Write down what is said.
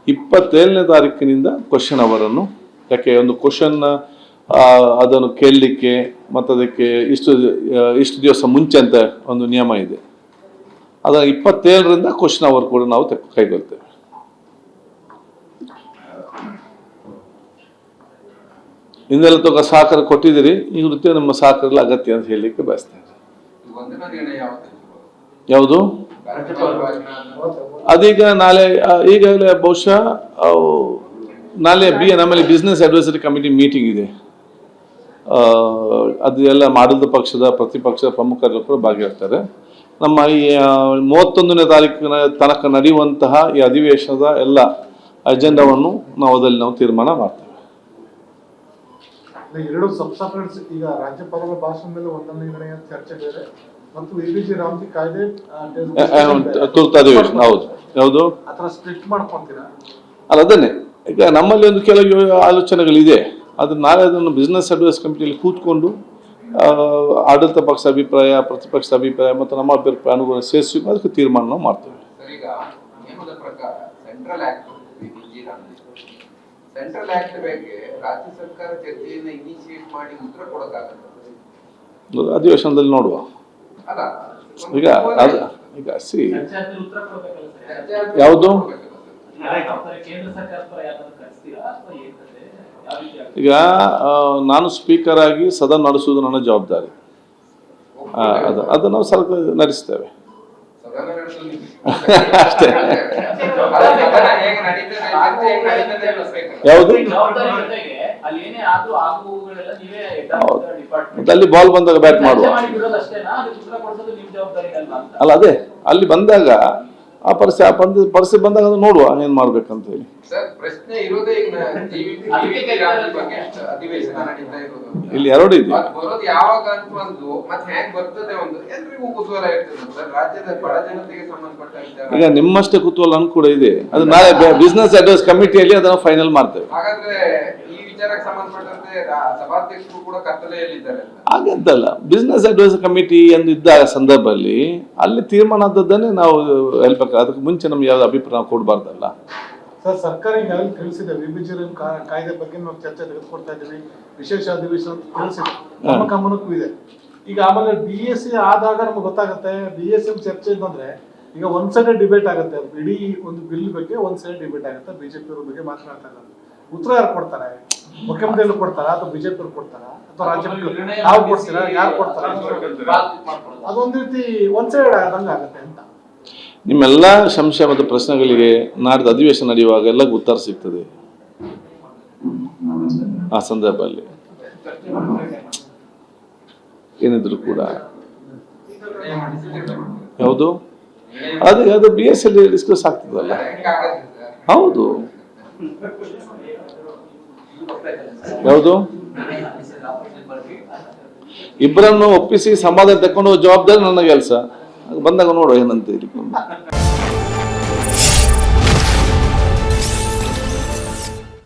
27ನೇ ತಾರೀಕಿನಿಂದ ಕ್ವಶನ್ ಅವರನ್ನು, ಯಾಕೆ ಒಂದು ಕ್ವಶನ್ ಅದನ್ನು ಕೇಳಲಿಕ್ಕೆ ಮತ್ತು ಅದಕ್ಕೆ ಇಷ್ಟು ದಿವಸ ಮುಂಚೆ ಅಂತ ಒಂದು ನಿಯಮ ಇದೆ. ಅದರ 27ರಿಂದ ಕ್ವಶನ್ ಅವರ್ ಕೂಡ ನಾವು ಕೈಗೊಳ್ತೇವೆ. ಇನ್ನೆಲ್ಲ ತಗ ಸಹಕಾರ ಕೊಟ್ಟಿದ್ದೀರಿ, ಈ ವೃತ್ತಿ ನಮ್ಮ ಸಹಕಾರ ಅಗತ್ಯ ಅಂತ ಹೇಳಲಿಕ್ಕೆ ಬಯಸ್ತೇನೆ. ಯಾವುದು ಅದೀಗ ನಾಳೆ, ಈಗಾಗಲೇ ಬಹುಶಃ ನಾಳೆ ನಮ್ಮಲ್ಲಿ ಬಿಸ್ನೆಸ್ ಅಡ್ವೈಸರಿ ಕಮಿಟಿ ಮೀಟಿಂಗ್ ಇದೆ. ಅದು ಎಲ್ಲ ಆಡಳಿತ ಪಕ್ಷದ ಪ್ರತಿಪಕ್ಷದ ಪ್ರಮುಖರು ಕೂಡ ಭಾಗಿಯಾಗ್ತಾರೆ. ನಮ್ಮ ಈ 31ನೇ ತಾರೀಕಿನ ತನಕ ನಡೆಯುವಂತಹ ಈ ಅಧಿವೇಶನದ ಎಲ್ಲ ಅಜೆಂಡಾವನ್ನು ನಾವು ತೀರ್ಮಾನ ಮಾಡ್ತೇವೆ. ಎರಡು ಸಬ್ಸಾಫ್ರೆಂಟ್ಸ್ ಈಗ ರಾಜ್ಯಪಾಲರ ಭಾಷಣದಲ್ಲಿ ಒಂದೊಂದು ನಿರ್ಣಯ ಚರ್ಚೆ ಬೇರೆ ಮತ್ತು ವಿಬಿಜಿ ರಾಮ್ಜಿ ಕಾಯ್ದೆ ತುರ್ತು ಅಧಿವೇಶನ. ಹೌದು, ಯಾವುದು ಆತರ ಸ್ಪ್ಲಿಟ್ ಮಾಡ್ಕೊಂತೀರಾ? ಅಲ್ಲ, ಅದನ್ನೇ ಈಗ ನಮ್ಮಲ್ಲಿ ಒಂದು ಕೆಲವು ಆಲೋಚನೆಗಳಿದೆ. ಅದು ನಾಳೆ ಅದನ್ನು ಬಿಸ್ನೆಸ್ ಅಡ್ವೈಸ್ ಕಮಿಟಿಯಲ್ಲಿ ಕೂತ್ಕೊಂಡು ಆಡಳಿತ ಪಕ್ಷ ಅಭಿಪ್ರಾಯ, ಪ್ರತಿಪಕ್ಷ ಅಭಿಪ್ರಾಯ ಮತ್ತು ನಮ್ಮ ಅಭಿಪ್ರಾಯ ಅನುಗುಣ ಸೇರಿಸಿ ಅದಕ್ಕೆ ತೀರ್ಮಾನ ನಾವು ಮಾಡ್ತೇವೆ. ಸೆಂಟ್ರಲ್ ಆಕ್ಟ್ ಬಗ್ಗೆ ರಾಜ್ಯ ಸರ್ಕಾರ ಚರ್ಚೆಯನ್ನು ಇನಿಶಿಯೇಟ್ ಮಾಡಿ ಉತ್ತರ ಕೊಡೋಕ್ಕಾಗಲ್ಲ. ಅಧಿವೇಶನದಲ್ಲಿ ನೋಡುವ. ಈಗ ಯಾವುದು ಈಗ ನಾನು ಸ್ಪೀಕರ್ ಆಗಿ ಸದನ ನಡೆಸುವುದು ನನ್ನ ಜವಾಬ್ದಾರಿ. ಅದನ್ನು ನಾವು ಸರ್ಕಾರ ನಡೆಸ್ತೇವೆ ಅಷ್ಟೇ. ಯಾವುದು ಅಲ್ಲಿ ಬಾಲ್ ಬಂದಾಗ ಬ್ಯಾಟ್ ಮಾಡುವ ಅಲ್ಲ, ಅದೇ ಅಲ್ಲಿ ಬಂದಾಗ ಆ ಪರಿಸ್ಥಿತಿ ಬಂದಾಗ ಅದು ನೋಡುವ ಏನ್ ಮಾಡ್ಬೇಕಂತ ಹೇಳಿ. ಇಲ್ಲಿ ಎರಡು ಇದೆ. ಈಗ ನಿಮ್ಮಷ್ಟೇ ಕುತೂಹಲ ಕೂಡ ಇದೆ. ಅದು ನಾಳೆ ಬಿಸ್ನೆಸ್ ಅಡ್ವೈಸ್ ಕಮಿಟಿಯಲ್ಲಿ ಅದನ್ನು ಫೈನಲ್ ಮಾಡ್ತೇವೆ. ಹಾಗಂತಲ್ಲ, ಬಿಸ್ನೆಸ್ ಅಡ್ವೈಸ್ ಕಮಿಟಿ ಎಂದು ಇದ್ದ ಸಂದರ್ಭದಲ್ಲಿ ಅಲ್ಲಿ ತೀರ್ಮಾನ ಆದದ್ದನ್ನೇ ನಾವು ಹೇಳ್ಬೇಕು. ಅದಕ್ಕೆ ಮುಂಚೆ ನಮ್ಗೆ ಯಾವ್ದು ಅಭಿಪ್ರಾಯ ಕೊಡಬಾರ್ದಲ್ಲ. ಸರ್, ಸರ್ಕಾರ ಈಗಾಗಲೇ ತಿಳಿಸಿದೆ ವಿಬಿಜಿ ಕಾಯ್ದೆ ಬಗ್ಗೆ ನಾವು ಚರ್ಚೆ ತೆಗೆದುಕೊಡ್ತಾ ಇದ್ದೀವಿ, ವಿಶೇಷ ಅಧಿವೇಶನ ತಿಳಿಸಿದೆ, ನಮ್ಮ ಗಮನಕ್ಕೂ ಇದೆ. ಈಗ ಆಮೇಲೆ BSc ಆದಾಗ ನಮ್ಗೆ ಗೊತ್ತಾಗುತ್ತೆ, BSc ಚರ್ಚೆ ಅಂತಂದ್ರೆ ಈಗ ಒಂದ್ ಸೈಡ್ ಡಿಬೇಟ್ ಆಗುತ್ತೆ. ಇಡೀ ಒಂದು ಬಿಲ್ ಬಗ್ಗೆ ಒಂದ್ ಸೈಡ್ ಡಿಬೇಟ್ ಆಗುತ್ತೆ. ಬಿಜೆಪಿ ಅವ್ರ ಬಗ್ಗೆ ಮಾತನಾಡ್ತಾ ಇದ್ದಾರೆ. ಉತ್ತರ ಯಾರು ಕೊಡ್ತಾರೆ? ಮುಖ್ಯಮಂತ್ರಿಗಳು ಕೊಡ್ತಾರ ಅಥವಾ ಬಿಜೆಪಿ ಅವ್ರು ಕೊಡ್ತಾರ ಅಥವಾ ರಾಜ್ಯಪಾಲರು ನಾವು ಕೊಡ್ತೀರಾ? ಯಾರು ಕೊಡ್ತಾರ? ಅದೊಂದು ರೀತಿ ಒಂದ್ ಸೈಡ್ ಆದಂಗ ಆಗುತ್ತೆ ಅಂತ. ನಿಮ್ಮೆಲ್ಲ ಸಂಶಯ ಮತ್ತು ಪ್ರಶ್ನೆಗಳಿಗೆ ನಾಡ್ದು ಅಧಿವೇಶನ ನಡೆಯುವಾಗ ಎಲ್ಲ ಉತ್ತರ ಸಿಗ್ತದೆ. ಆ ಸಂದರ್ಭದಲ್ಲಿ ಏನಿದ್ರು ಕೂಡ ಯಾವುದು ಅದು BSc ಅಲ್ಲಿ ಡಿಸ್ಕಸ್ ಆಗ್ತದಲ್ಲ. ಹೌದು, ಯಾವುದು ಇಬ್ಬರನ್ನು ಒಪ್ಪಿಸಿ ಸಮಾಧಾನ ತಕೊಂಡು ಜವಾಬ್ದಾರಿ ನನ್ನ ಕೆಲಸ. ಬಂದಾಗ ನೋಡುವ ಏನಂತ ಹೇಳಿ.